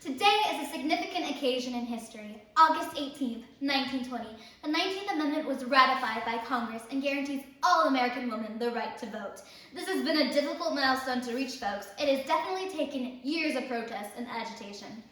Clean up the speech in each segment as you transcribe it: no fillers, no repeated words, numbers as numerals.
Today is a significant occasion in history. August 18th, 1920, the 19th Amendment was ratified by Congress and guarantees all American women the right to vote. This has been a difficult milestone to reach, folks. It has definitely taken years of protest and agitation.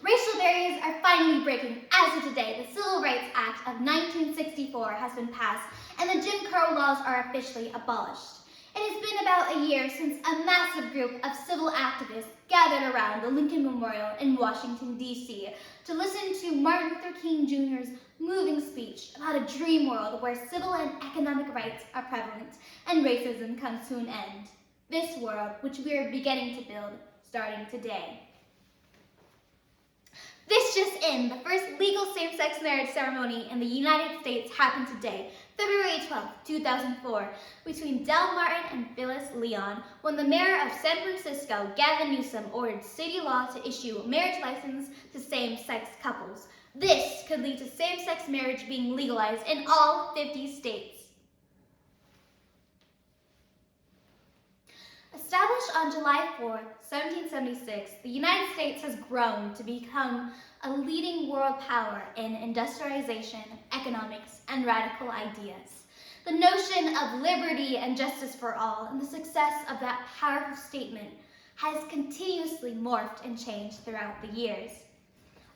Racial barriers are finally breaking as of today. The Civil Rights Act of 1964 has been passed and the Jim Crow laws are officially abolished. It has been about a year since a massive group of civil activists gathered around the Lincoln Memorial in Washington, D.C. to listen to Martin Luther King Jr.'s moving speech about a dream world where civil and economic rights are prevalent and racism comes to an end. This world, which we are beginning to build, starting today. This just in, the first legal same-sex marriage ceremony in the United States happened today, February 12, 2004, between Del Martin and Phyllis Leon, when the mayor of San Francisco, Gavin Newsom, ordered city law to issue a marriage license to same-sex couples. This could lead to same-sex marriage being legalized in all 50 states. Established on July 4, 1776, the United States has grown to become a leading world power in industrialization, economics, and radical ideas. The notion of liberty and justice for all and the success of that powerful statement has continuously morphed and changed throughout the years.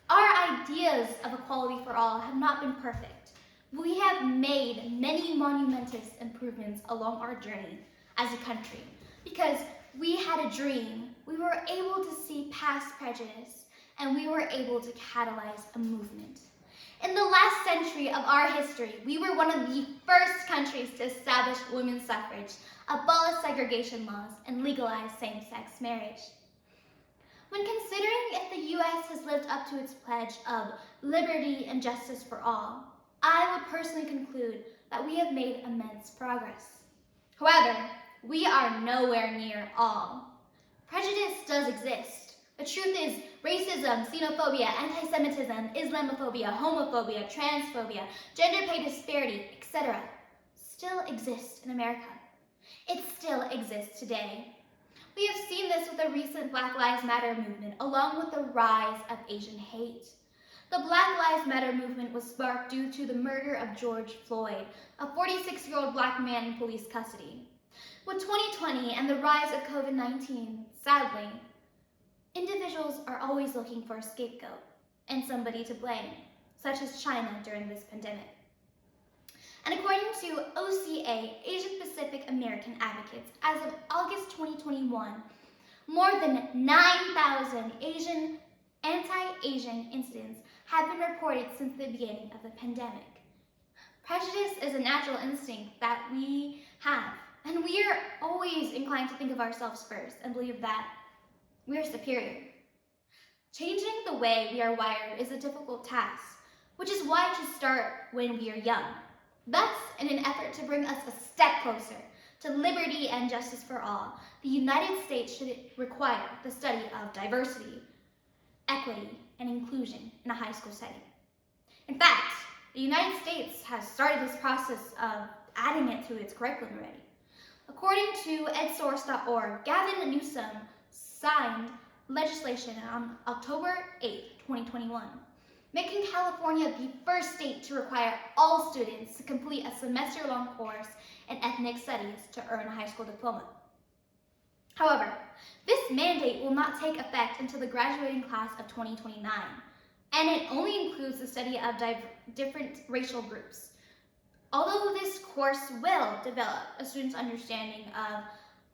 Our ideas of equality for all have not been perfect. We have made many monumentous improvements along our journey as a country. Because we had a dream, we were able to see past prejudice, and we were able to catalyze a movement. In the last century of our history, we were one of the first countries to establish women's suffrage, abolish segregation laws, and legalize same-sex marriage. When considering if the U.S. has lived up to its pledge of liberty and justice for all, I would personally conclude that we have made immense progress. However, we are nowhere near all. Prejudice does exist. The truth is, racism, xenophobia, anti-Semitism, Islamophobia, homophobia, transphobia, gender pay disparity, etc. still exist in America. It still exists today. We have seen this with the recent Black Lives Matter movement, along with the rise of Asian hate. The Black Lives Matter movement was sparked due to the murder of George Floyd, a 46-year-old black man in police custody. With 2020 and the rise of COVID-19, sadly, individuals are always looking for a scapegoat and somebody to blame, such as China during this pandemic. And according to OCA, Asian Pacific American Advocates, as of August 2021, more than 9,000 anti-Asian incidents have been reported since the beginning of the pandemic. Prejudice is a natural instinct that we have. And we are always inclined to think of ourselves first and believe that we are superior. Changing the way we are wired is a difficult task, which is why it should start when we are young. Thus, in an effort to bring us a step closer to liberty and justice for all, the United States should require the study of diversity, equity, and inclusion in a high school setting. In fact, the United States has started this process of adding it to its curriculum already. According to edsource.org, Gavin Newsom signed legislation on October 8, 2021, making California the first state to require all students to complete a semester-long course in ethnic studies to earn a high school diploma. However, this mandate will not take effect until the graduating class of 2029, and it only includes the study of different racial groups. Although this course will develop a student's understanding of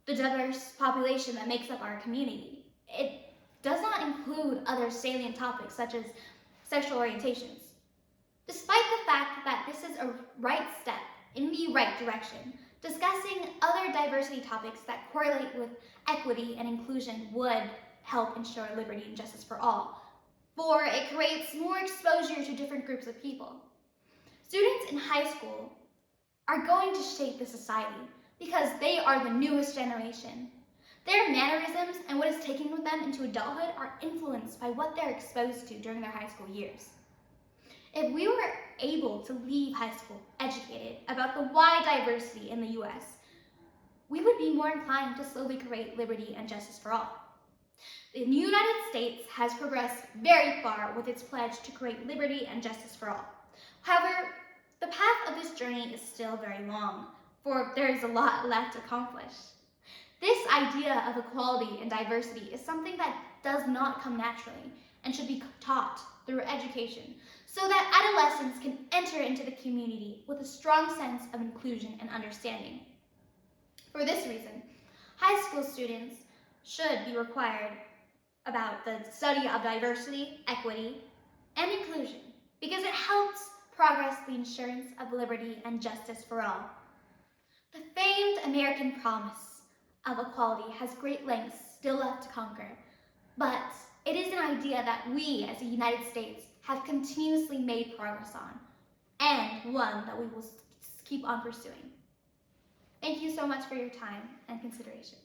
the diverse population that makes up our community, it does not include other salient topics such as sexual orientations. Despite the fact that this is a right step in the right direction, discussing other diversity topics that correlate with equity and inclusion would help ensure liberty and justice for all, for it creates more exposure to different groups of people. Students in high school are going to shape the society because they are the newest generation. Their mannerisms and what is taken with them into adulthood are influenced by what they're exposed to during their high school years. If we were able to leave high school educated about the wide diversity in the US, we would be more inclined to slowly create liberty and justice for all. The United States has progressed very far with its pledge to create liberty and justice for all. However, the path of this journey is still very long, for there is a lot left to accomplish. This idea of equality and diversity is something that does not come naturally and should be taught through education so that adolescents can enter into the community with a strong sense of inclusion and understanding. For this reason, high school students should be required about the study of diversity, equity, and inclusion because it helps progress the assurance of liberty and justice for all. The famed American promise of equality has great lengths still left to conquer, but it is an idea that we as the United States have continuously made progress on, and one that we will keep on pursuing. Thank you so much for your time and consideration.